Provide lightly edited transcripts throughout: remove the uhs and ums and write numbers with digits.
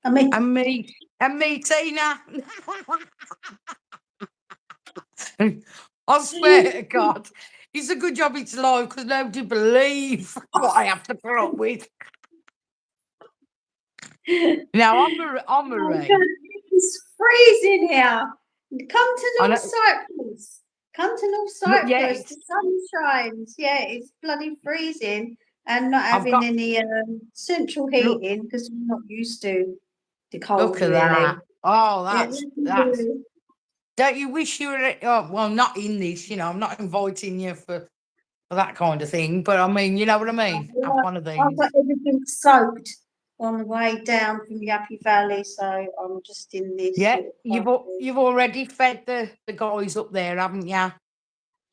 I mean, And me, Tina. I swear to God, it's a good job it's live because nobody believe what I have to put up with. Now I'm oh Marie. God, it's freezing here. Come to I North know, Cyprus. Come to North yeah, Cyprus. The sun shines. Yeah, it's bloody freezing, and not I've having got any central look heating because we're not used to the look cold, at really. that. Oh, Yeah, that's. Don't you wish you were? Oh, well, not in this. I'm not inviting you for that kind of thing. But I mean, you know what I mean. Have one of I've these. got everything soaked on the way down from Yappy Valley, so I'm just in this Yeah, little you've already fed the guys up there, haven't you? yeah,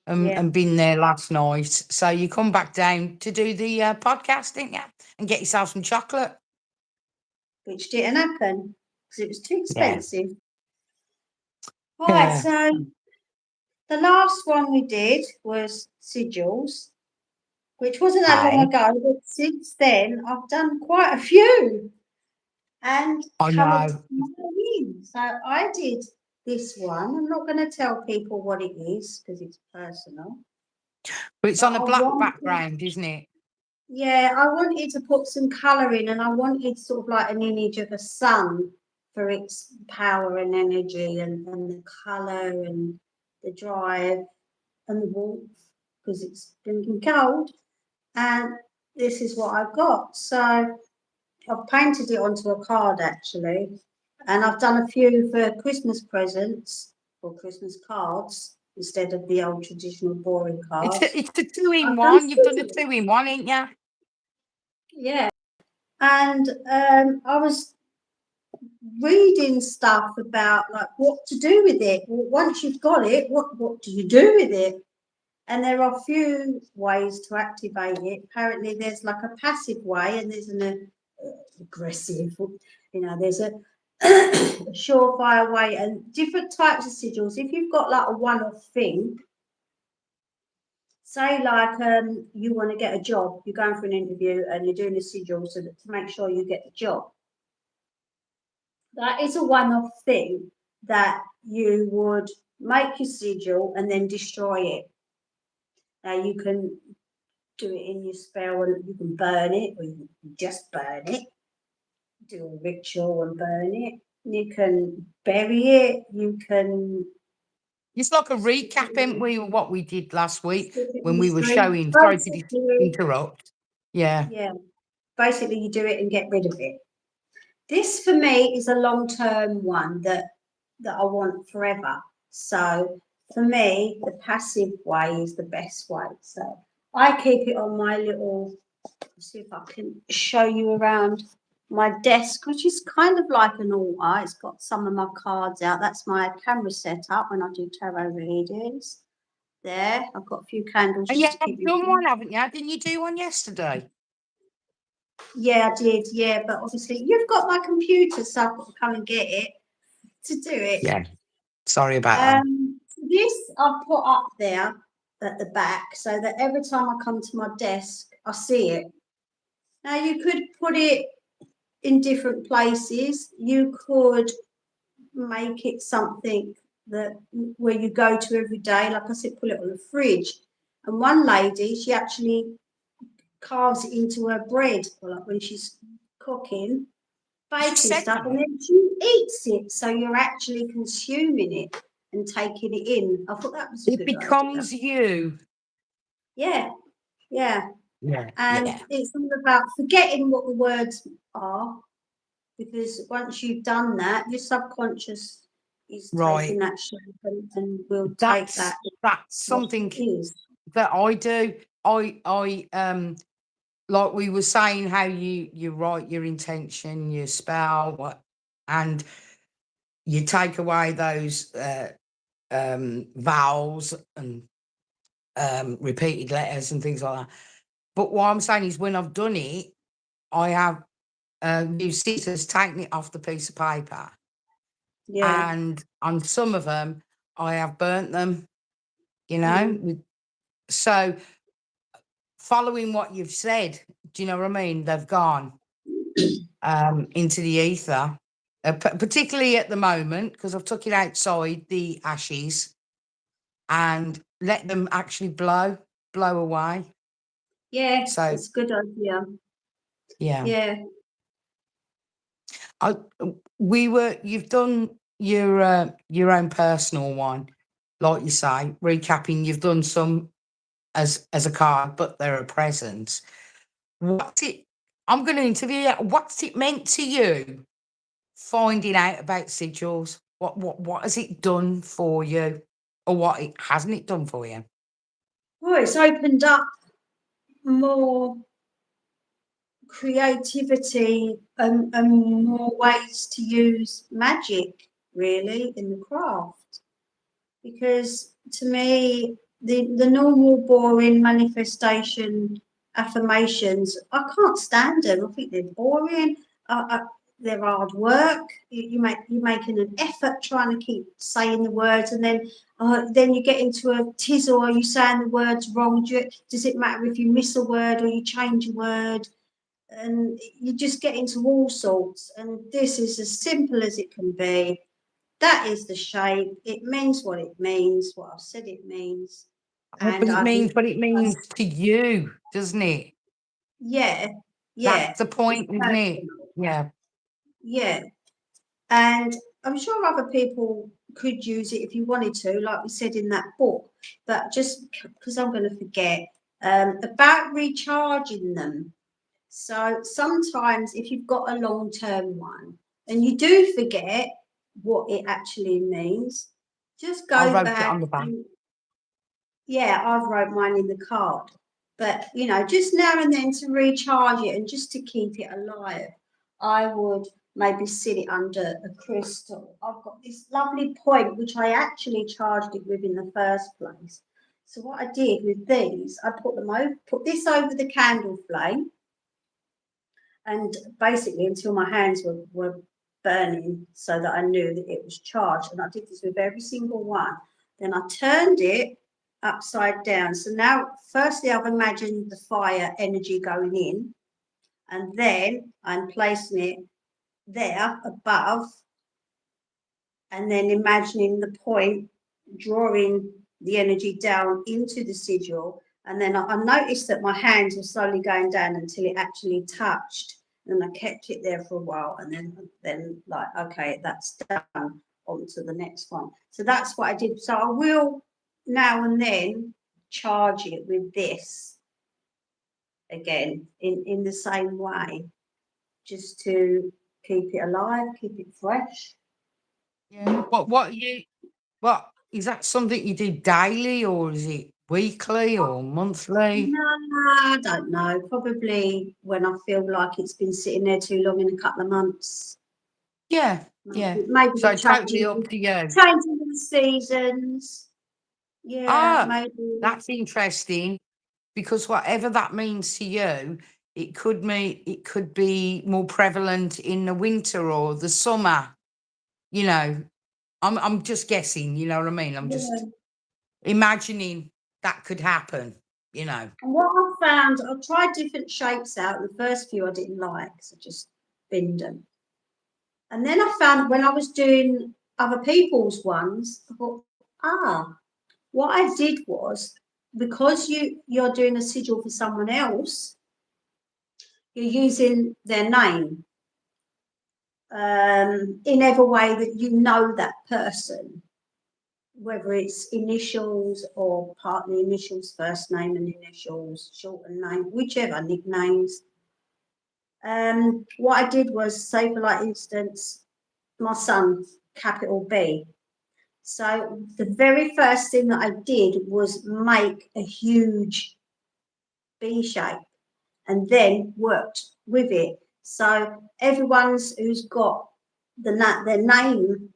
And been there last night. So you come back down to do the podcast, didn't you? And get yourself some chocolate. which didn't happen because it was too Yeah. expensive. Right, Yeah. so the last one we did was Sigils, which wasn't that long Hey, ago, but since then I've done quite a few and I coloured know. mine in. So I did this one. I'm not going to tell people what it is because it's personal, But it's but on a I black wanted, background, isn't it? yeah, I wanted to put some colour in, and I wanted sort of like an image of a sun for its power and energy, and the colour and the drive and the warmth because it's been cold. And this is what I've got. So I've painted it onto a card actually, and I've done a few for Christmas presents or Christmas cards instead of the old traditional boring cards. It's a two in I've done one. You've done a scissors. 2 in 1, ain't you? Yeah. And I was reading stuff about like what to do with it. Well, once you've got it, what do you do with it? And there are a few ways to activate it. Apparently, there's like a passive way, and there's an aggressive. There's a surefire way, and different types of sigils. If you've got like a one-off thing, say like you want to get a job, you're going for an interview, and you're doing a sigil so that to make sure you get the job. That is a one-off thing that you would make your sigil and then destroy it. Now you can do it in your spell and you can burn it or you can just burn it, do a ritual and burn it. You can bury it, you can It's like a stick recap, it ain't we, of what we did last week in when the we were street. showing. Sorry to Basically, interrupt. Yeah. yeah, basically you do it and get rid of it. This for me is a long-term one that I want forever. So for me, the passive way is the best way. So I keep it on my little, see if I can show you around my desk, which is kind of like an altar. It's got some of my cards out. That's my camera setup when I do tarot readings. There, I've got a few candles And you just to keep have me. done one, haven't you? Didn't you do one yesterday? Yeah, I did. Yeah, but obviously you've got my computer, so I've got to come and get it to do it. Yeah. Sorry about that. This I've put up there at the back so that every time I come to my desk, I see it. Now you could put it in different places. You could make it something that where you go to every day. Like I said, put it on the fridge. And one lady, she actually carves it into her bread, like when she's cooking, She baking said stuff, and that. then she eats it. So you're actually consuming it and taking it in. I thought that was a It good idea. becomes you. Yeah, yeah. Yeah. And Yeah. it's all about forgetting what the words are, because once you've done that, your subconscious is taking Right. that shape and will take That's that that's what something it is. that I do. I like we were saying how you write your intention, your spell, and you take away those vowels and repeated letters and things like that. But what I'm saying is, when I've done it, I have used scissors, taken it off the piece of paper, Yeah. and on some of them, I have burnt them. Mm. So following what you've said, do you know what I mean? They've gone into the ether, particularly at the moment, because I've took it outside the ashes and let them actually blow away. Yeah, So that's a good idea. yeah, Yeah. I you've done your own personal one, like you say, recapping. You've done some as a card, but they're a present. What's it? I'm going to interview you. What's it meant to you? Finding out about sigils. What has it done for you, or what it hasn't it done for you? Oh, it's opened up more creativity and more ways to use magic, really, in the craft. Because to me, the normal, boring manifestation affirmations, I can't stand them. I think they're boring. They're hard work. You're making an effort trying to keep saying the words, and then you get into a tizzle. Are you saying the words wrong? Does it matter if you miss a word or you change a word? And you just get into all sorts. And this is as simple as it can be. That is the shape. It means what it means, what I've said it means. But And it I means think, what it means to you, doesn't it? yeah, That's yeah, the it's point, isn't it? personal. Yeah. Yeah. And I'm sure other people could use it if you wanted to, like we said in that book. But just because I'm going to forget, about recharging them. So sometimes if you've got a long-term one and you do forget what it actually means, just I go wrote it back on the back. and yeah, I've wrote mine in the card. But just now and then to recharge it and just to keep it alive, I would maybe sit it under a crystal. I've got this lovely point which I actually charged it with in the first place. So what I did with these, I put this over the candle flame, and basically until my hands were burning so that I knew that it was charged. And I did this with every single one. Then I turned it upside down. So now, firstly, I've imagined the fire energy going in, and then I'm placing it there above, and then imagining the point drawing the energy down into the sigil. And then I noticed that my hands were slowly going down until it actually touched. And I kept it there for a while, and then like, okay, that's done. On to the next one. So that's what I did. So I will now and then charge it with this again in the same way, just to keep it alive, keep it fresh. Yeah. What is that something you do daily, or is it weekly or monthly? No, I don't know. Probably when I feel like it's been sitting there too long in a couple of months. Yeah, yeah. Maybe So the totally up to you. changing of the seasons. Yeah, Ah, maybe. that's interesting, because whatever that means to you, it could be more prevalent in the winter or the summer. You know, I'm just guessing. You know what I mean? I'm just Yeah. imagining that could happen. You know. And what I found, I tried different shapes out. The first few I didn't like, so I just binned them. And then I found when I was doing other people's ones, I thought, what I did was, because you're doing a sigil for someone else, you're using their name in every way that you know that person, whether it's initials or partly initials, first name and initials, shortened name, whichever nicknames. What I did was, say for like instance, my son, capital B. So the very first thing that I did was make a huge B shape and then worked with it. So everyone's who's got their name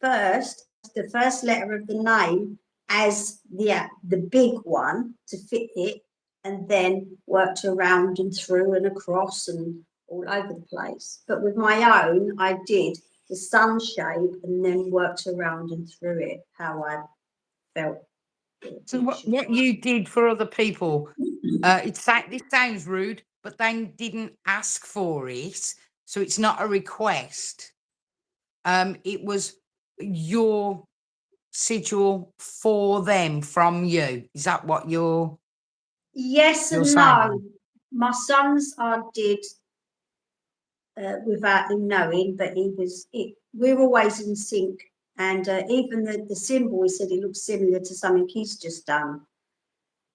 first, the first letter of the name as the big one to fit it, and then worked around and through and across and all over the place. But with my own, I did the sun shape and then worked around and through it how I felt So it should what go. you did for other people, this sounds rude, but they didn't ask for it, so it's not a request. it was your sigil for them from you. Is that what Yes you're and no. saying? My son's I did without him knowing, but we're always in sync. And even the symbol, he said it looks similar to something he's just done.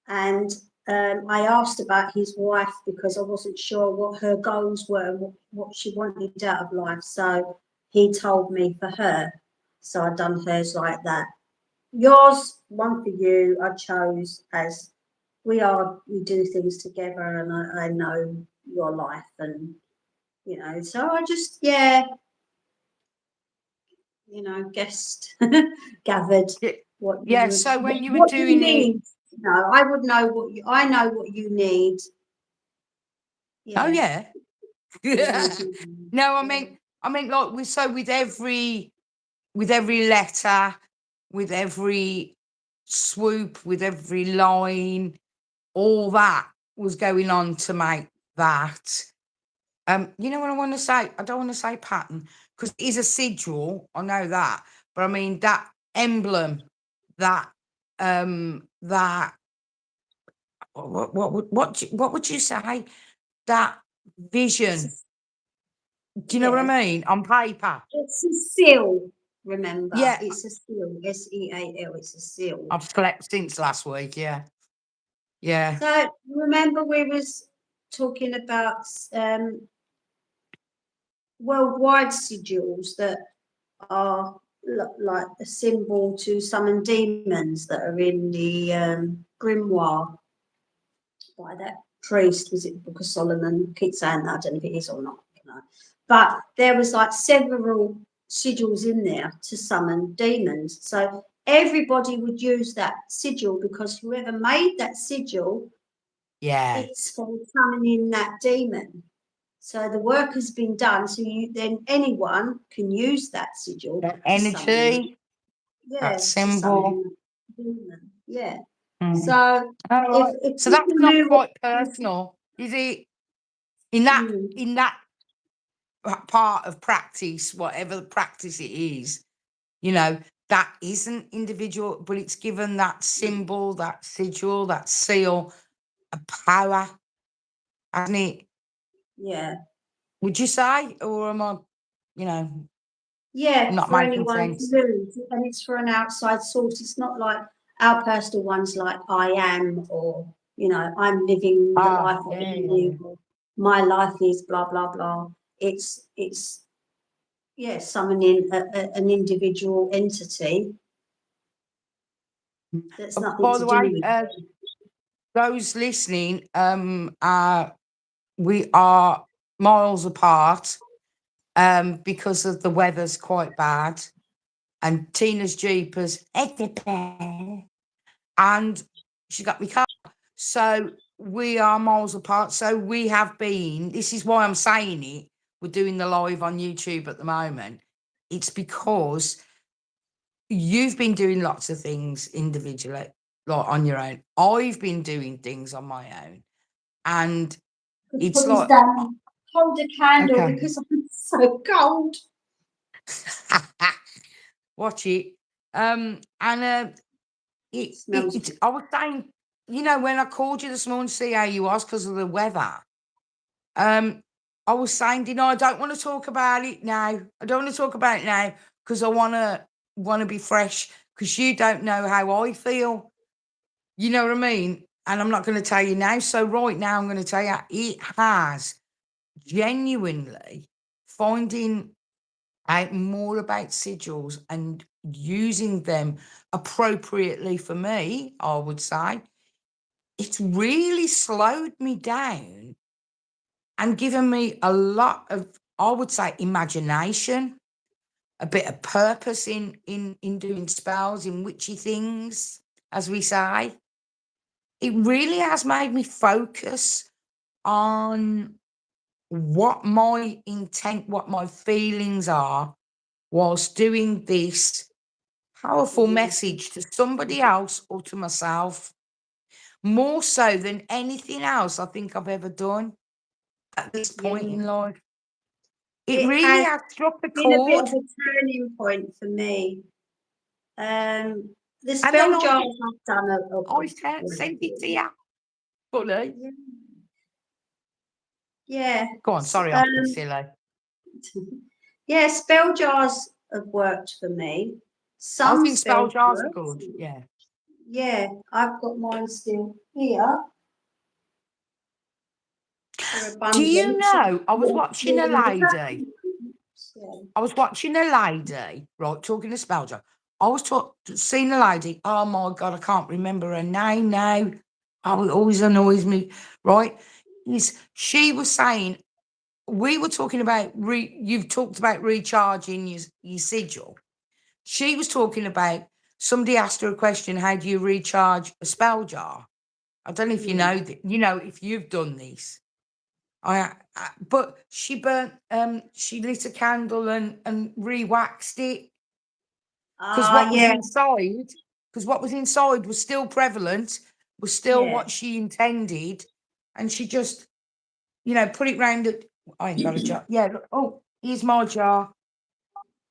And I asked about his wife because I wasn't sure what her goals were and what she wanted out of life. So he told me for her. So I done hers like that. Yours, one for you, I chose as we do things together, and I know your life, and so I just, yeah, guessed, gathered what you Yeah. would, So when you were what you doing it, need. No, I would know I know what you need. oh Yeah, yeah. you need to know. No, I Yeah. mean, like with every letter, with every swoop, with every line, all that was going on to make that. You know what I want to say? I don't want to say pattern because it is a sigil. I know that, but I mean that emblem, that that what would you say? That It's a, vision. Do you know what I yeah, mean? On paper. it's a seal. Remember, Yeah, it's a seal. SEAL. It's a seal. I've slept since last week. Yeah, yeah, So remember, we was talking about worldwide sigils that are like a symbol to summon demons that are in the grimoire by that priest. Was it the Book of Solomon? I keep saying that. I don't know if it is or not. But there was like several sigils in there to summon demons. So everybody would use that sigil because whoever made that sigil, yeah. it's for summoning that demon. So the work has been done. So then anyone can use that sigil That to summon. energy, that Yeah, to symbol. summon that demon. Yeah. Mm. So All right. if So people that's not knew what, quite personal, is it? In that mm, in that part of practice, whatever the practice it is, you know, that isn't individual, but it's given that symbol, that sigil, that seal, a power, hasn't it? yeah, Would you say, or am I, you know, yeah, not for making anyone to sense? use, and it's for an outside source. It's not like our personal ones, like I am, or I'm living the Ah, life I yeah, want to yeah. live, or my life is blah blah blah. It's yeah, summoning an individual entity Mm. that's nothing By to the do way, with those listening, we are miles apart because of the weather's quite bad, and Tina's Jeepers everywhere, and she got me car. So we are miles apart. So we have been. This is why I'm saying it. We're doing the live on YouTube at the moment. It's because you've been doing lots of things individually, like on your own. I've been doing things on my own, and it's put this like, down, hold a candle okay, because I'm so cold. watch it. And Smells it's. good. I was saying, when I called you this morning to see how you was because of the weather. Um, I was saying, I don't want to talk about it now. I don't want to talk about it now because I wanna be fresh because you don't know how I feel. You know what I mean? And I'm not going to tell you now. So right now, I'm going to tell you it has genuinely finding out more about sigils and using them appropriately for me, I would say. It's really slowed me down and given me a lot of, I would say, imagination, a bit of purpose in doing spells, in witchy things, as we say. It really has made me focus on what my intent, what my feelings are, whilst doing this powerful message to somebody else or to myself, more so than anything else I think I've ever done at this point Yeah, in life. It it really has has struck a been a bit chord. of a turning point for me. The And then spell I jars did, I've done sent it to you. Funny. yeah, yeah. Go on, sorry, I'm being silly. Yeah, spell jars have worked for me. I Some think spell spells jars are work. good. Yeah. Yeah, I've got mine still here for Do you abundance. know? I was Yeah, watching a the lady. yeah. I was watching a lady, right, talking to spell jar. I was seeing a lady. Oh my god, I can't remember her name now. Oh, it always annoys me, right? She was saying we were talking about you've talked about recharging your sigil. She was talking about somebody asked her a question, how do you recharge a spell jar? I don't know if you Hmm. know that, if you've done this. But she burnt she lit a candle and re-waxed it because Ah, what was yeah, inside, because what was inside was still prevalent, was still yeah. what she intended, and she just, put it round it. I ain't got a jar. Yeah, look, oh, here's my jar.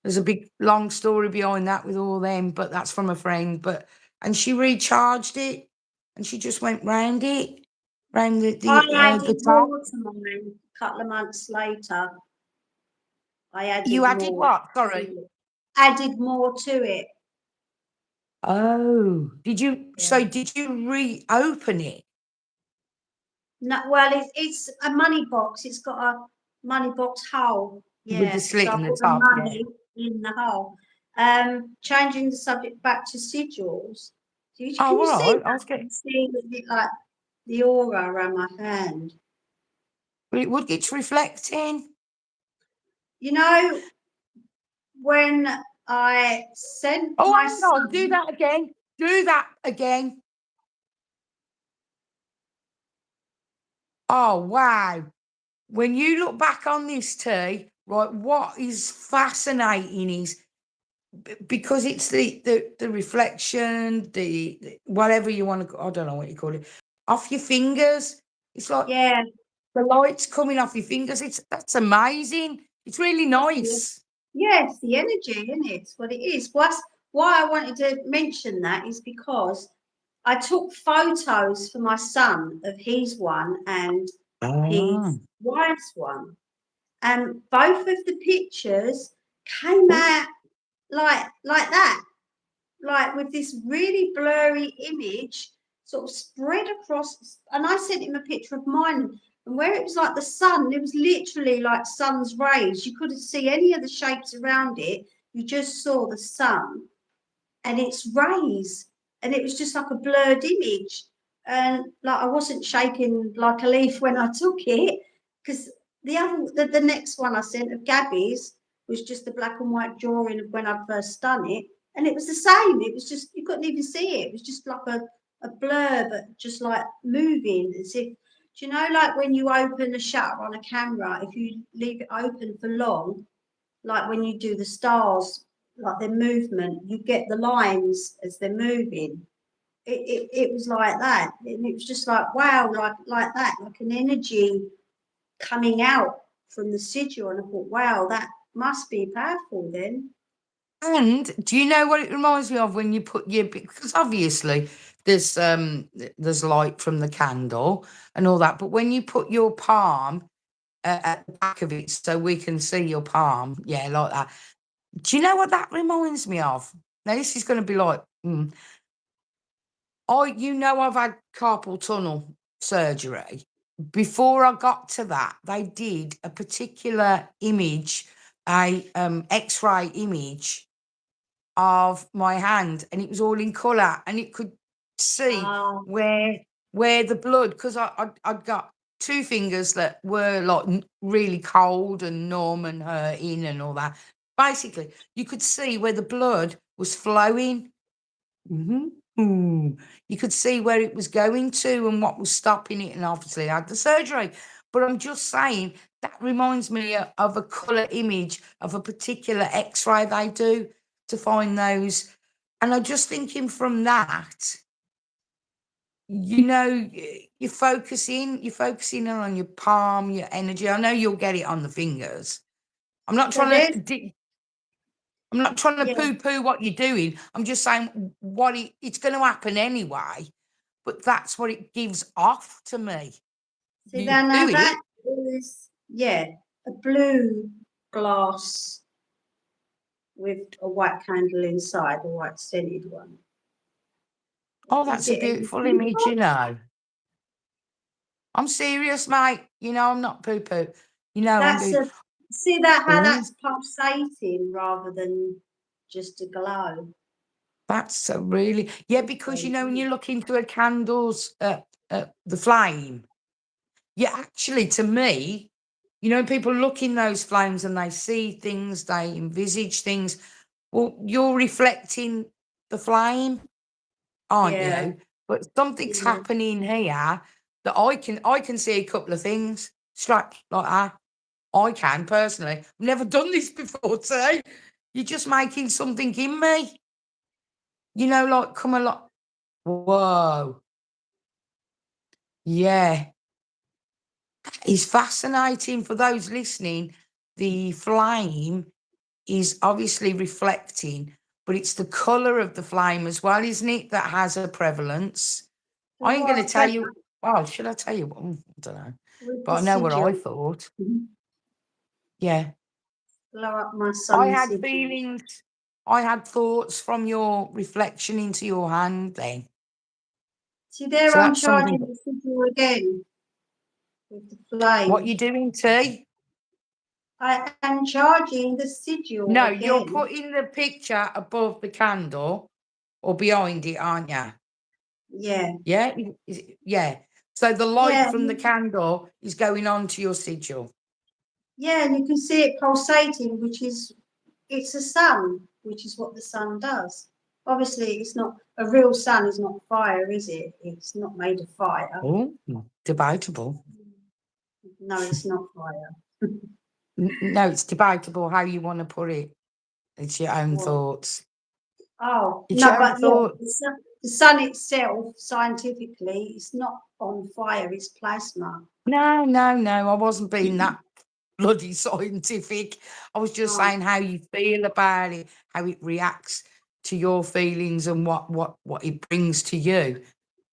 There's a big long story behind that with all them, but that's from a friend. And she recharged it, and she just went round it, round the I the uh, added the top. more to mine a couple of months later. I You added added more what? to Sorry. it. Added more to it. Oh, did you? Yeah. So did you reopen it No, well, it's a money box. It's got a money box hole. with the Yeah, so slit I in the put the top? Yeah. money in the hole. Changing the subject back to sigils. Oh, Can you all see right. I that? was You getting. see it like the aura around my hand. Well, it would. It's reflecting. You know, when I sent Oh, my hang on. Do son, that again. Do that again. Oh, wow. When you look back on this tea, right, what is fascinating is because it's the reflection, whatever you want to, I don't know what you call it, off your fingers. It's like yeah, the light's coming off your fingers. That's amazing. It's really yeah, nice. yeah, it's the energy, isn't it? It's what it is. Why I wanted to mention that is because I took photos for my son of his one and Ah. his wife's one, and both of the pictures came out like that, like with this really blurry image sort of spread across. And I sent him a picture of mine, and where it was like the sun, it was literally like sun's rays. You couldn't see any of the shapes around it. You just saw the sun and its rays, and it was just like a blurred image. And like I wasn't shaking like a leaf when I took it, because the next one I sent of Gabby's was just a black and white drawing of when I first done it, and it was the same. It was just you couldn't even see it. It was just like a blur, but just like moving as if. Do you know, like when you open a shutter on a camera, if you leave it open for long, like when you do the stars, like their movement, you get the lines as they're moving. It was like that, and it was just like wow, like that, like an energy coming out from the sigil, and I thought, wow, that must be powerful then. And do you know what it reminds me of when you put your, because obviously there's light from the candle and all that, but when you put your palm at the back of it so we can see your palm, yeah, like that. Do you know what that reminds me of? Now this is going to be like, I've had carpal tunnel surgery. Before I got to that, they did a particular image, a X-ray image of my hand, and it was all in colour, and it could see Ah, where the blood, because I'd got two fingers that were like really cold and numb and hurting and all that. Basically, you could see where the blood was flowing. You could see where it was going to and what was stopping it, and obviously I had the surgery. But I'm just saying that reminds me of a colour image of a particular X-ray they do to find those. And I'm just thinking from that, you're focusing on your palm, your energy. I know you'll get it on the fingers, I'm not So trying there's, to. I'm not trying to yeah. poo-poo what you're doing. I'm just saying it's going to happen anyway. But that's what it gives off to me. See, You now do that it. is, yeah, a blue glass with a white candle inside, a white scented one. Oh, Is that's a it any beautiful image, simple? you know. I'm serious, mate. You know, I'm not poo-poo. You know, I'm That's doing. a, see that how Oh, that's pulsating rather than just a glow. that's a really yeah. Because you know, when you look into a candle's the flame, you actually, to me, you know, people look in those flames and they see things, they envisage things. Well, you're reflecting the flame, aren't Yeah, you? But something's yeah. happening here that I can see a couple of things straight like that. I can personally. I've never done this before, say. You're just making something in me. You know, like come along. Whoa. Yeah. It's fascinating for those listening. The flame is obviously reflecting, but it's the colour of the flame as well, isn't it, that has a prevalence. So I ain't going to what's tell better you. Oh, should I tell you what? I don't know. with But the I know what I sigil? thought. Yeah. Blow up my I sun's had sigil. feelings. I had thoughts from your reflection into your hand then. See there, So I'm that's something. charging the sigil again with the What flame. you doing, T? I am charging the sigil No, you're again. putting the picture above the candle or behind it, aren't you? Yeah, Yeah? Yeah. So the light yeah, from the candle is going on to your sigil. yeah, and you can see it pulsating, which is it's a sun, which is what the sun does. Obviously, it's not a real sun. Is not fire, is it? It's not made of fire. Oh, debatable. No, it's not fire. No, it's debatable how you want to put it. It's your own What? thoughts. Oh It's no, your own but yeah, thought. the sun itself, scientifically, it's not on fire. It's plasma. No, no, no. I wasn't being that bloody scientific. I was just Oh, saying how you feel about it, how it reacts to your feelings and what it brings to you.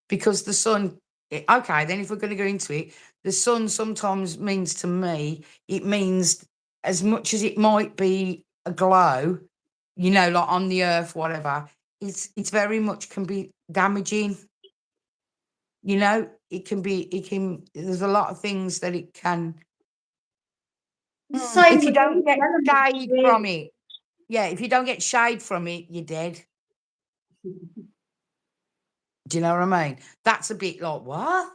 Because the sun, okay, then if we're going to go into it, the sun sometimes means to me, it means as much as it might be a glow, you know, like on the earth, whatever, it's very much can be damaging. You know, there's a lot of things that it can. the same If you with don't all the get elements, shade from really. it, yeah, if you don't get shade from it, you're dead. Do you know what I mean? That's a bit like, what?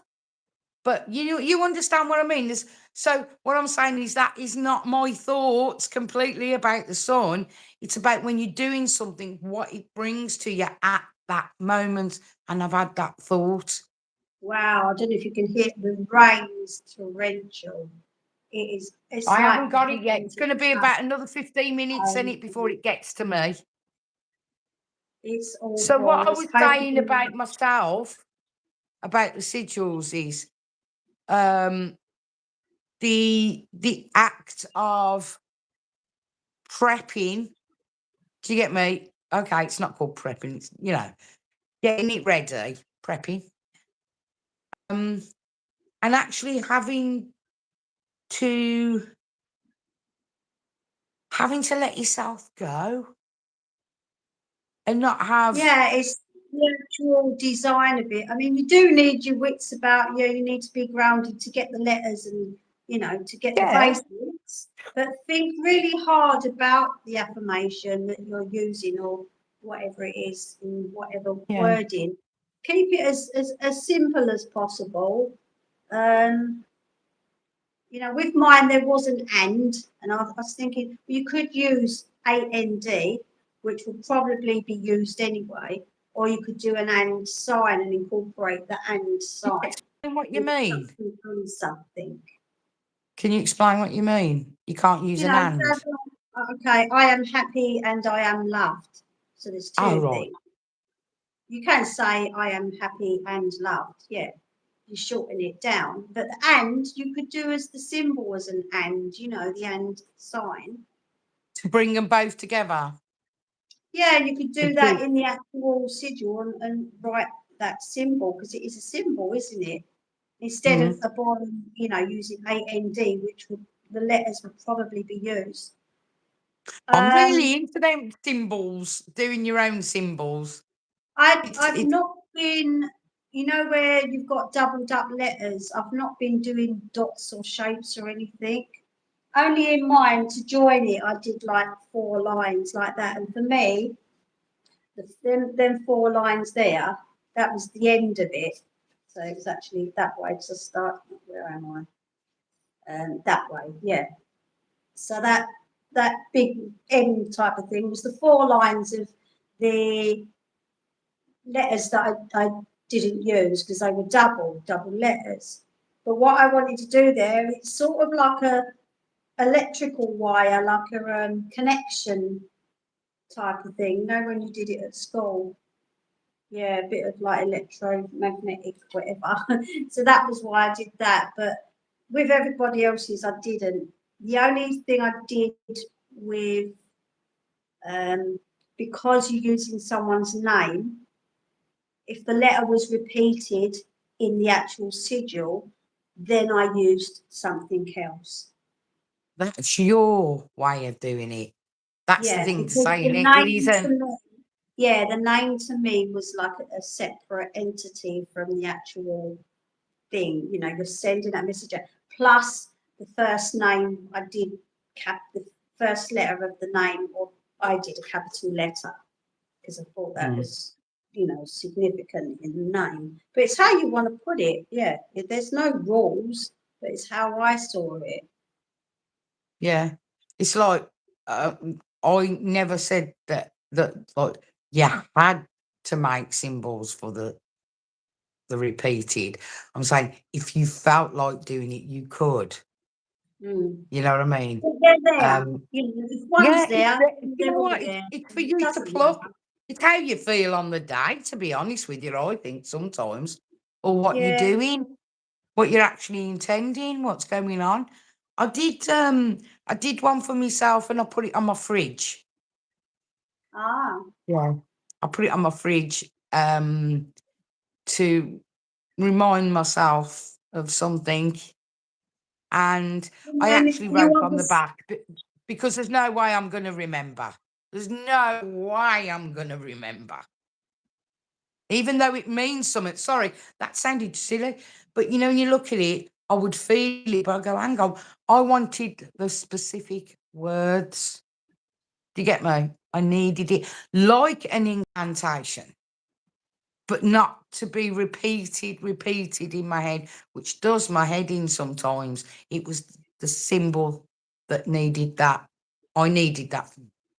But you understand what I mean. So what I'm saying is that is not my thoughts completely about the sun. It's about when you're doing something, what it brings to you at that moment. And I've had that thought. Wow, I don't know if you can hear it, the rain's torrential. It is. It's I like haven't got it yet. heaven It's to going to be touch. about another 15 minutes in it before it gets to me. It's So awful. what I It's was saying hoping. about myself, about the sigils is um the act of prepping. Do you get me? Okay, it's not called prepping, it's getting it ready, prepping. Um and actually to having to let yourself go and not have Yeah, it's the actual design of it. I mean, you do need your wits about you. You need to be grounded to get the letters and, to get the yeah, basics. But think really hard about the affirmation that you're using or whatever it is in whatever yeah. wording. Keep it as simple as possible. Um, with mine there was an and I was thinking you could use AND, which would probably be used anyway, or you could do an and sign and incorporate the and sign Explain what you with mean. something on something. Can you explain what you mean? You can't use You an know, and. so, okay, I am happy and I am loved. So there's Oh, two right. things. You can say I am happy and loved, yeah. You shorten it down. But the and you could do as the symbol as an and, the and sign. to bring them both together. Yeah, you could do And that do, in the actual sigil and write that symbol because it is a symbol, isn't it? Instead of mm. a boring, using AND, which would the letters would probably be used. I'm really Um, into them symbols, doing your own symbols. I've It's not been, where you've got doubled up letters. I've not been doing dots or shapes or anything. Only in mine to join it, I did like 4 lines like that, and for me, them 4 lines there, that was the end of it. So it was actually that way to start. Where am I? That way, yeah. So that big end type of thing was the 4 lines of the letters that I didn't use because they were double letters. But what I wanted to do there, it's sort of like a electrical wire, like a connection type of thing. You know when you did it at school? Yeah, a bit of like electromagnetic, whatever. So that was why I did that. But with everybody else's, I didn't. The only thing I did with, because you're using someone's name, if the letter was repeated in the actual sigil, then I used something else. That's your way of doing it. That's the Yeah, thing to because say, the and it name to isn't. me, yeah, the name to me was like a separate entity from the actual thing. You're sending that message out. Plus the first name, I did the first letter of the name, or I did a capital letter because I thought that Mm, was, significant in the name. But it's how you want to put it. Yeah, there's no rules, but it's how I saw it. yeah, it's like I never said that like you had to make symbols for the repeated. I'm saying if you felt like doing it, you could. Mm. You know what I mean? But they're there. Um, If one's yeah, there, you they're know all what? there. It's for It you to doesn't pluck. matter. It's how you feel on the day, to be honest with you, I think sometimes. Or what you're Yeah. doing, what you're actually intending, what's going on. I did one for myself and I put it on my fridge. Ah. Yeah. I put it on my fridge to remind myself of something. And And I then actually you wrote on the understand. back because there's no way I'm going to remember. There's no way I'm going to remember. Even though it means something. Sorry, that sounded silly. But when you look at it, I would feel it, but I go, hang on. I wanted the specific words. Do you get me? I needed it like an incantation, but not to be repeated in my head, which does my head in sometimes. It was the symbol that needed that. I needed that.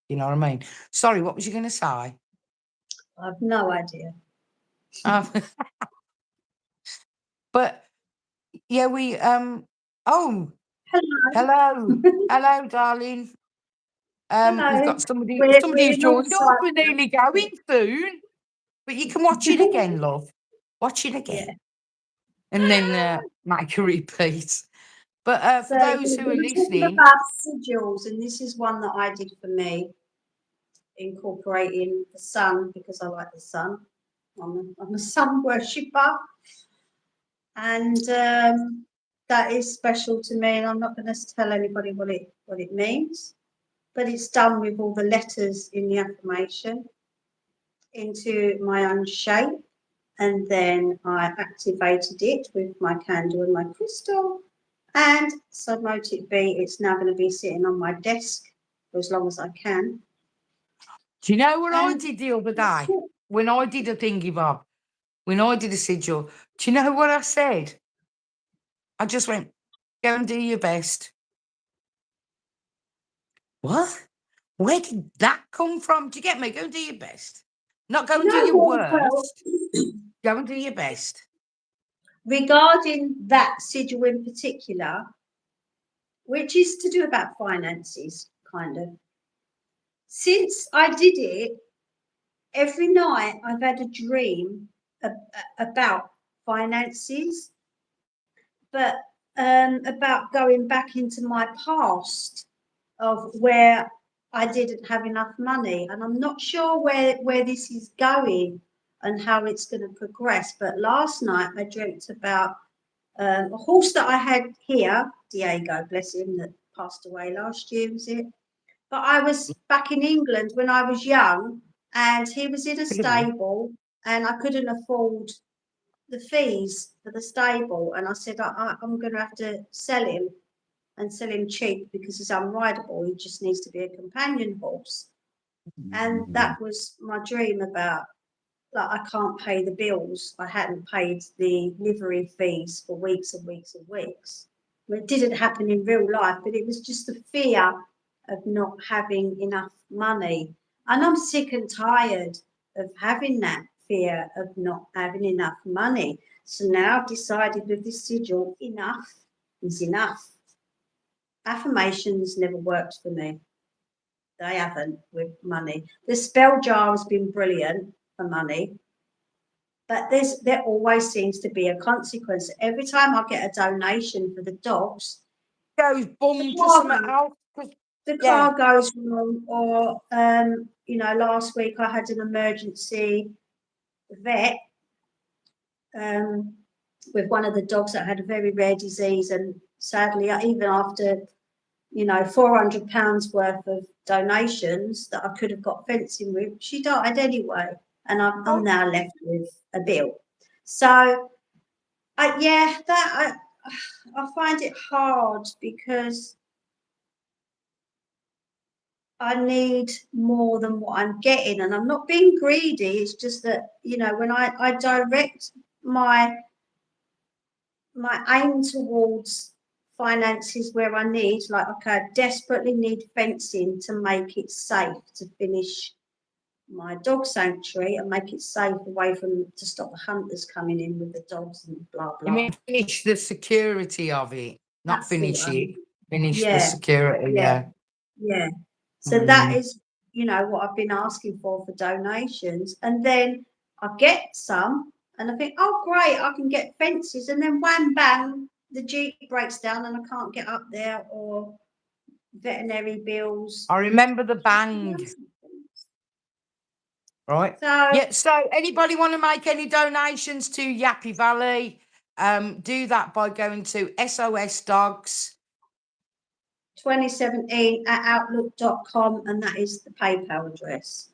You know what I mean? Sorry, what was you going to say? I've no idea. Um, but yeah, oh, Hello. hello, darling. We've Hello. got somebody. Somebody We're has in all joined us. We're sides nearly going soon, but you can watch it again, love. Watch it Yeah. again, and then make a repeat. But So for those who we are were talking listening, about sigils, and this is one that I did for me, incorporating the sun because I like the sun. I'm a sun worshipper, and that is special to me. And I'm not going to tell anybody what it means, but it's done with all the letters in the affirmation into my own shape, and then I activated it with my candle and my crystal. And so mote it be, it's now going to be sitting on my desk for as long as I can. do you know what I And did the other day? When I did a thingy bob, when I did a sigil, do you know what I said? I just went, go and do your best. What? Where did that come from? Do you get me? Go and do your best. Not do go you and do know your what as well? worst. Go and do your best. Regarding that sigil in particular, which is to do about finances, kind of. Since I did it, every night I've had a dream about finances, but about going back into my past of where I didn't have enough money, and I'm not sure where this is going and how it's going to progress. But last night I dreamt about a horse that I had here, Diego, bless him, that passed away last year, was it? But I was back in England when I was young, and he was in a stable, and I couldn't afford the fees for the stable, and I said I'm going to have to sell him and sell him cheap because he's unrideable. He just needs to be a companion horse. And that was my dream about, like, I can't pay the bills. I hadn't paid the livery fees for weeks and weeks and weeks. Well, it didn't happen in real life, but it was just the fear of not having enough money. And I'm sick and tired of having that fear of not having enough money. So now I've decided with this sigil, enough is enough. Affirmations never worked for me. They haven't with money. The spell jar has been brilliant for money, but there always seems to be a consequence. Every time I get a donation for the dogs, Goes boom to something else. the car goes wrong, or last week I had an emergency vet with one of the dogs that had a very rare disease, and sadly, even after £400 worth of donations that I could have got fencing with, she died anyway, and I'm now left with a bill. So, I find it hard because I need more than what I'm getting, and I'm not being greedy. It's just that when I direct my aim towards finances where I need, like, okay, I desperately need fencing to make it safe to finish my dog sanctuary and make it safe away from, to stop the hunters coming in with the dogs and blah blah. You mean finish the security of it, not That's finish it. it. Finish the Yeah, security. yeah. So that is, what I've been asking for donations, and then I get some, and I think, oh great, I can get fences, and then wham bang, the Jeep breaks down and I can't get up there, or veterinary bills. I remember the bang. Right. So Yeah. So anybody want to make any donations to Yappy Valley? Do that by going to SOS Dogs 2017 at outlook.com, and that is the PayPal address.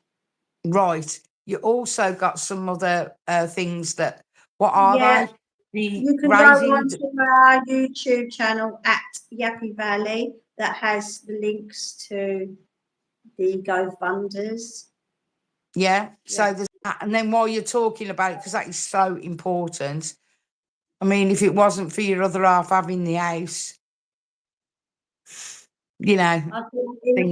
Right. You also got some other things that, what are they? You can go onto our YouTube channel at Yappy Valley that has the links to the GoFunders. Yeah. So there's that. And then while you're talking about it, because that is so important, I mean, if it wasn't for your other half having the house, things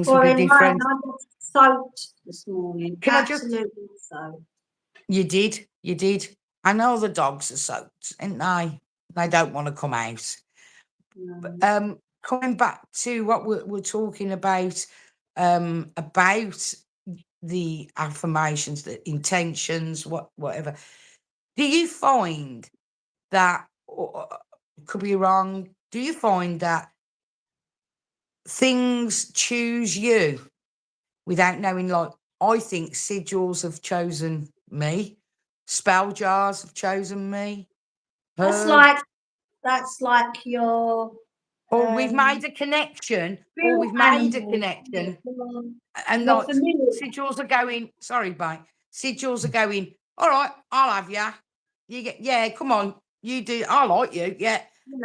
would be different. I got soaked this morning. Can I just? Absolutely soaked. You did. You did. I know the dogs are soaked, ain't they? They don't want to come out. No. But coming back to what we're talking about the affirmations, the intentions, whatever. Do you find that, could be wrong, do you find that things choose you without knowing? Like, I think sigils have chosen me, spell jars have chosen me, That's like your or we've made a connection, real animal. and Your like familiar. sigils are going, sorry, bye. Sigils are going, all right, I'll have ya. You get, yeah, come on, you do. I like you, yeah.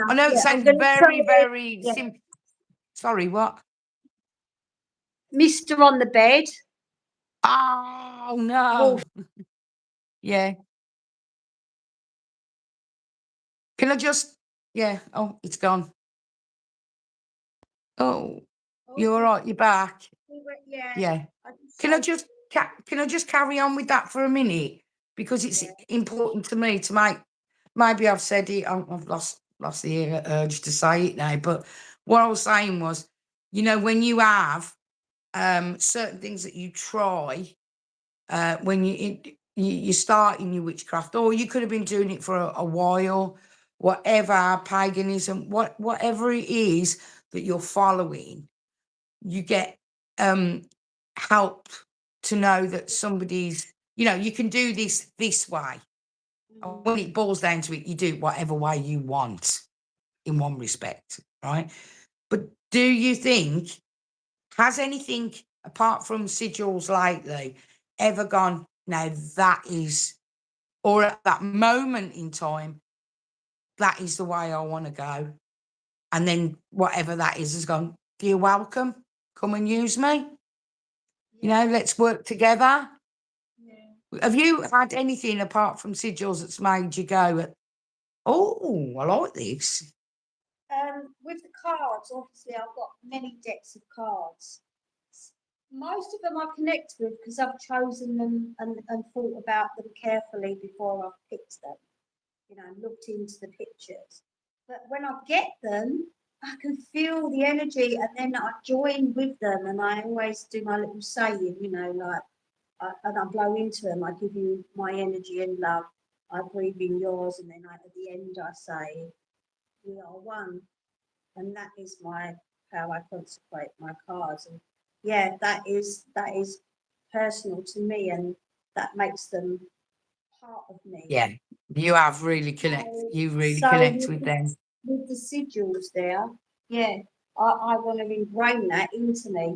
I know it sounds very, very simple. Sorry, what? Mr. on the bed. Oh no. Wolf. Yeah. Can I just? Yeah. Oh, it's gone. Oh, you're all right. You're back. Yeah. Can I just carry on with that for a minute, because it's important to me to make. Maybe I've said it. I've lost the urge to say it now. But what I was saying was, when you have certain things that you try, when you start in your witchcraft, or you could have been doing it for a while, whatever, paganism, whatever it is that you're following, you get help to know that somebody's, you can do this way. And when it boils down to it, you do it whatever way you want in one respect, right? But do you think, has anything apart from sigils lately ever gone, now that is, or at that moment in time, that is the way I want to go? And then whatever that is has gone, you're welcome. Come and use me. Let's work together. Yeah. Have you had anything apart from sigils that's made you go, oh, I like this? With the cards, obviously, I've got many decks of cards. Most of them I connect with because I've chosen them and thought about them carefully before I've picked them, looked into the pictures. But when I get them, I can feel the energy and then I join with them and I always do my little saying, and I blow into them. I give you my energy and love. I breathe in yours, and then at the end I say, we are one. And that is how I consecrate my cards. And yeah, that is personal to me, and that makes them part of me. Yeah, you have really you really connect with them. With the sigils there, yeah, I want to ingrain that into me,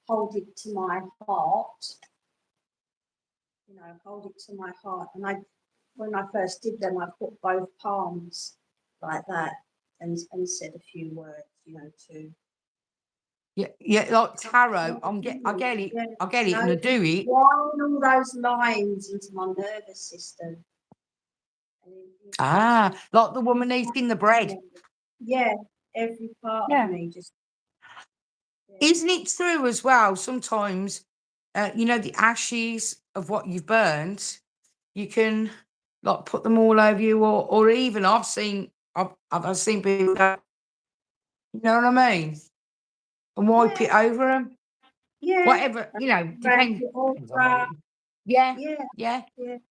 hold it to my heart. Hold it to my heart. And when I first did them, I put both palms like that and said a few words, to. Yeah, like tarot. I get it. Yeah, I get it, and I do it. Wiring all those lines into my nervous system. Like the woman eating the bread. Yeah, every part of me just. Yeah. Isn't it true as well? Sometimes, the ashes of what you've burnt, you can like put them all over you, or even I've seen people go, you know what I mean, and wipe it over them. Yeah. Whatever, depends. Yeah.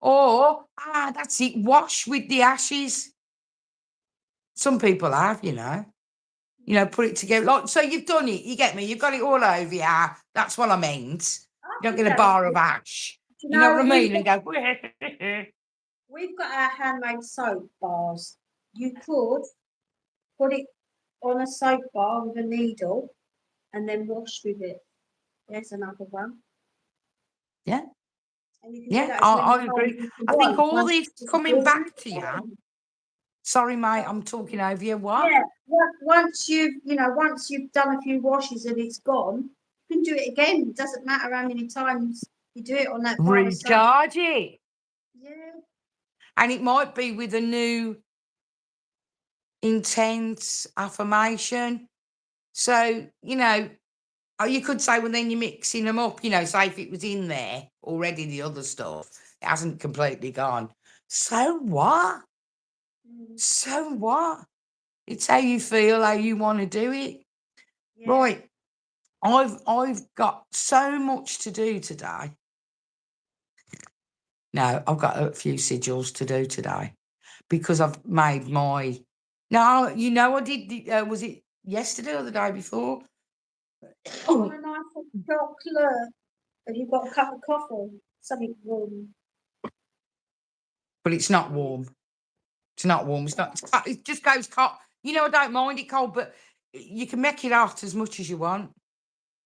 Or that's it. Wash with the ashes. Some people have, put it together. Like, so you've done it. You get me? You've got it all over. Yeah, that's what I meant. You don't get a bar of ash. You know what I mean? And go. We've got our handmade soap bars. You could put it on a soap bar with a needle, and then wash with it. There's another one. Yeah. And you can do that I agree. I think all this coming back to you. Sorry, mate, I'm talking over you. What? Yeah. Once you've done a few washes and it's gone, you can do it again. It doesn't matter how many times you do it on that bar of soap. Recharge it. Yeah. And it might be with a new intense affirmation. So, you could say, well, then you're mixing them up, say if it was in there already, the other stuff, it hasn't completely gone. So what? So what? It's how you feel, how you want to do it. Yeah. Right. I've got so much to do today. No, I've got a few sigils to do today because I've made my. No, I did. Was it yesterday or the day before? Oh, a nice chocolate. Have you got a cup of coffee? Something warm. But it's not warm. It's not warm. It's not. It just goes cold. I don't mind it cold, but you can make it hot as much as you want.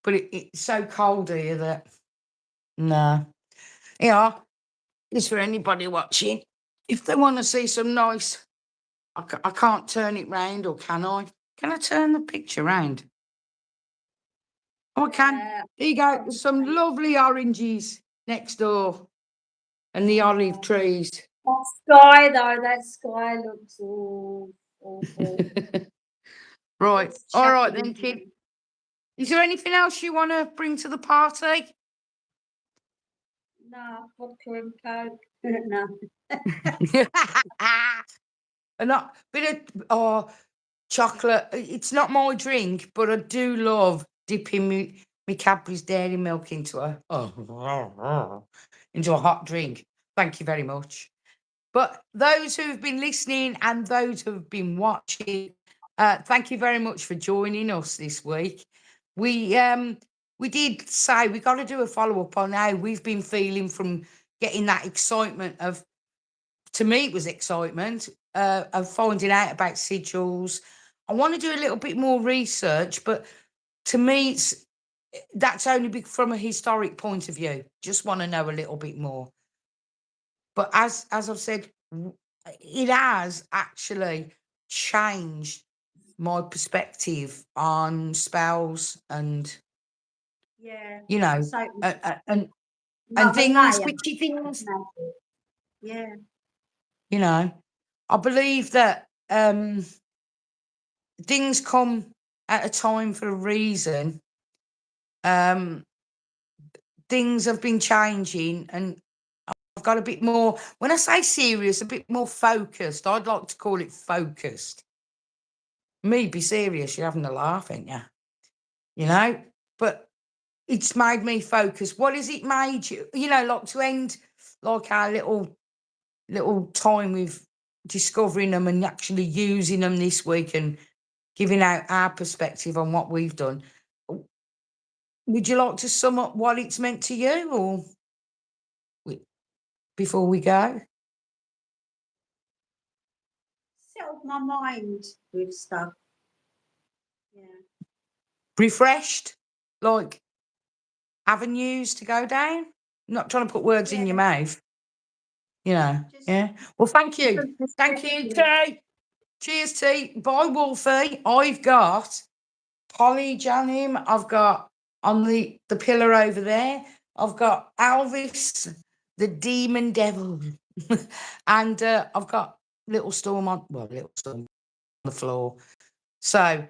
But it's so cold here that no. Yeah, it's for anybody watching. If they want to see some nice, I can't turn it round, or can I? Can I turn the picture round? Oh, I can. There you go. There's some lovely oranges next door, and the olive trees. That sky, though, that sky looks awful. Right. All right then, kid. Is there anything else you want to bring to the party? No, vodka and Coke. No. A bit of chocolate. It's not my drink, but I do love dipping me Cadbury's dairy milk into a hot drink. Thank you very much. But those who've been listening and those who've been watching, thank you very much for joining us this week. We we did say we got to do a follow-up on how we've been feeling from getting that excitement of, to me it was excitement, of finding out about sigils. I want to do a little bit more research, but to me that's only from a historic point of view. Just want to know a little bit more. But as I've said, it has actually changed my perspective on spells and, Yeah. you know, So and another things, layer witchy things, of magic. Yeah. you know. I believe that things come at a time for a reason. Things have been changing, and I've got a bit more, when I say serious, a bit more focused. I'd like to call it focused. Me be serious, you're having a laugh, ain't you? You know? But it's made me focus. What has it made you? You know, like to end like our little time with discovering them and actually using them this week and giving out our perspective on what we've done. Would you like to sum up what it's meant to you, or before we go? Settled my mind with stuff. Yeah. Refreshed, like avenues to go down. I'm not trying to put words in your mouth. You know, Just yeah. Well, thank you. different Thank you, perspectives. T. Cheers, T. Bye, Wolfie. I've got Polly Janim. I've got on the pillar over there, I've got Elvis, the demon devil. And I've got Little Storm on the floor. So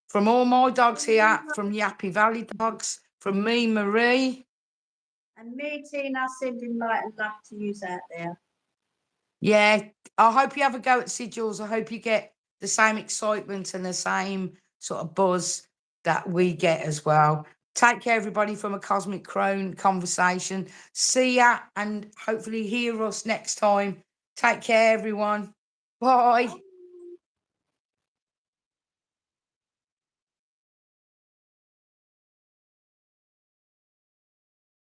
from all my dogs here, from Yappy Valley Dogs, from me, Marie. And me, Tina, sending light and love to you out there. Yeah, I hope you have a go at Sigils. I hope you get the same excitement and the same sort of buzz that we get as well. Take care, everybody, from a Cosmic Crone conversation. See ya, and hopefully hear us next time. Take care, everyone. Bye.